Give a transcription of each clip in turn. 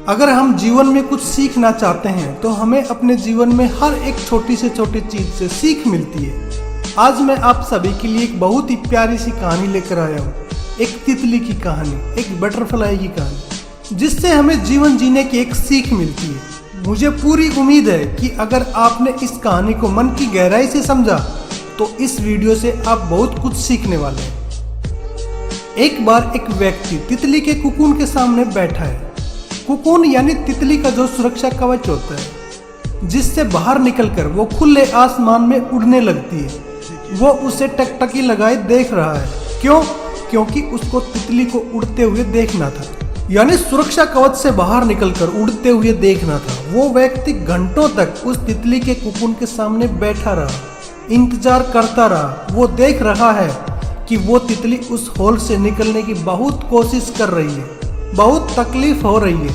अगर हम जीवन में कुछ सीखना चाहते हैं तो हमें अपने जीवन में हर एक छोटी से छोटी चीज से सीख मिलती है। आज मैं आप सभी के लिए एक बहुत ही प्यारी सी कहानी लेकर आया हूँ। एक तितली की कहानी, एक बटरफ्लाई की कहानी, जिससे हमें जीवन जीने की एक सीख मिलती है। मुझे पूरी उम्मीद है कि अगर आपने इस कहानी को मन की गहराई से समझा तो इस वीडियो से आप बहुत कुछ सीखने वाले हैं। एक बार एक व्यक्ति तितली के कुकून के सामने बैठा है। कुकून यानी तितली का जो सुरक्षा कवच होता है, जिससे बाहर निकलकर वो खुले आसमान में उड़ने लगती है। वो उसे टकटकी लगाए देख रहा है। क्यों? क्योंकि उसको तितली को उड़ते हुए देखना था, यानी सुरक्षा कवच से बाहर निकलकर उड़ते हुए देखना था। वो व्यक्ति घंटों तक उस तितली के कुकून के सामने बैठा रहा, इंतजार करता रहा। वो देख रहा है कि वो तितली उस होल से निकलने की बहुत कोशिश कर रही है, बहुत तकलीफ हो रही है,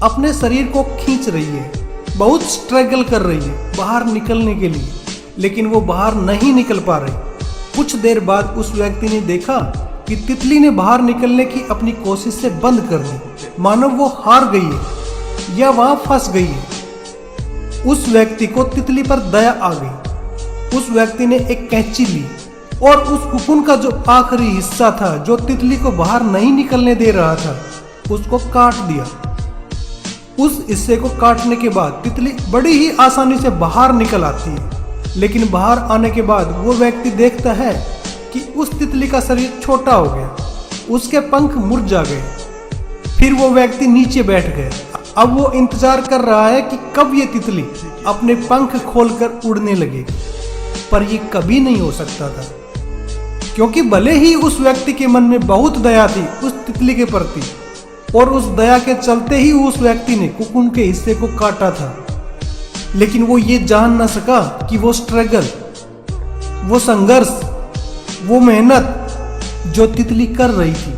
अपने शरीर को खींच रही है, बहुत स्ट्रगल कर रही है बाहर निकलने के लिए, लेकिन वो बाहर नहीं निकल पा रही। कुछ देर बाद उस व्यक्ति ने देखा कि तितली ने बाहर निकलने की अपनी कोशिश से बंद कर दी, मानो वो हार गई है या वहां फंस गई है। उस व्यक्ति को तितली पर दया आ गई। उस व्यक्ति ने एक कैंची ली और उस कुकून का जो आखिरी हिस्सा था, जो तितली को बाहर नहीं निकलने दे रहा था, उसको काट दिया। उस हिस्से को काटने के बाद तितली बड़ी ही आसानी से बाहर निकल आती है। लेकिन बाहर आने के बाद वो व्यक्ति देखता है कि उस तितली का शरीर छोटा हो गया, उसके पंख मुरझा गए। फिर वो व्यक्ति नीचे बैठ गया। अब वो इंतजार कर रहा है कि कब ये तितली अपने पंख खोलकर उड़ने लगेगी, पर ये कभी नहीं हो सकता था, क्योंकि भले ही उस व्यक्ति के मन में बहुत दया थी उस तितली के प्रति, और उस दया के चलते ही उस व्यक्ति ने कुकून के हिस्से को काटा था, लेकिन वो ये जान न सका कि वो स्ट्रगल, वो संघर्ष, वो मेहनत जो तितली कर रही थी,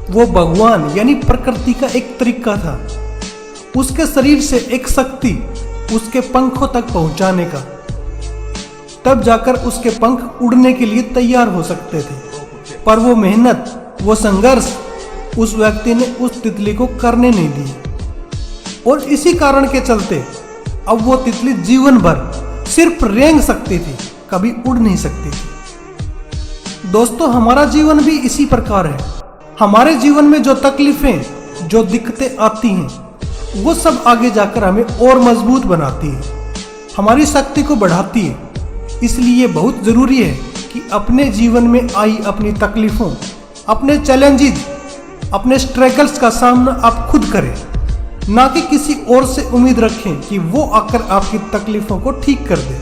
वो भगवान यानी प्रकृति का एक तरीका था, उसके शरीर से एक शक्ति उसके पंखों तक पहुंचाने का। तब जाकर उसके पंख उड़ने के लिए तैयार हो सकते थे। पर वो मेहनत, वो संघर्ष उस व्यक्ति ने उस तितली को करने नहीं दी, और इसी कारण के चलते अब वो तितली जीवन भर सिर्फ रेंग सकती थी, कभी उड़ नहीं सकती थी। दोस्तों, हमारा जीवन भी इसी प्रकार है। हमारे जीवन में जो तकलीफें, जो दिक्कतें आती हैं, वो सब आगे जाकर हमें और मजबूत बनाती है, हमारी शक्ति को बढ़ाती है। इसलिए बहुत जरूरी है कि अपने जीवन में आई अपनी तकलीफों, अपने चैलेंजेस, अपने स्ट्रगल्स का सामना आप खुद करें, ना कि किसी और से उम्मीद रखें कि वो आकर आपकी तकलीफों को ठीक कर दे।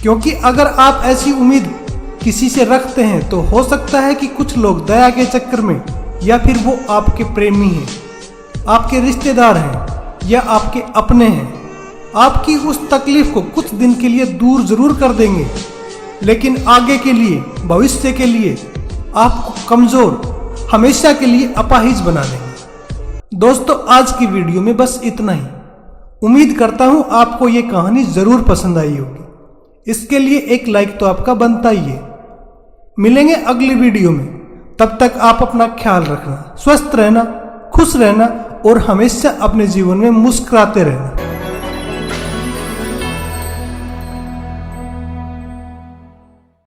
क्योंकि अगर आप ऐसी उम्मीद किसी से रखते हैं तो हो सकता है कि कुछ लोग दया के चक्कर में, या फिर वो आपके प्रेमी हैं, आपके रिश्तेदार हैं, या आपके अपने हैं, आपकी उस तकलीफ को कुछ दिन के लिए दूर जरूर कर देंगे, लेकिन आगे के लिए, भविष्य के लिए आपको कमजोर, हमेशा के लिए अपाहिज बना देंगे। दोस्तों, आज की वीडियो में बस इतना ही। उम्मीद करता हूं आपको ये कहानी जरूर पसंद आई होगी। इसके लिए एक लाइक तो आपका बनता ही है। मिलेंगे अगली वीडियो में। तब तक आप अपना ख्याल रखना, स्वस्थ रहना, खुश रहना और हमेशा अपने जीवन में मुस्कुराते रहना।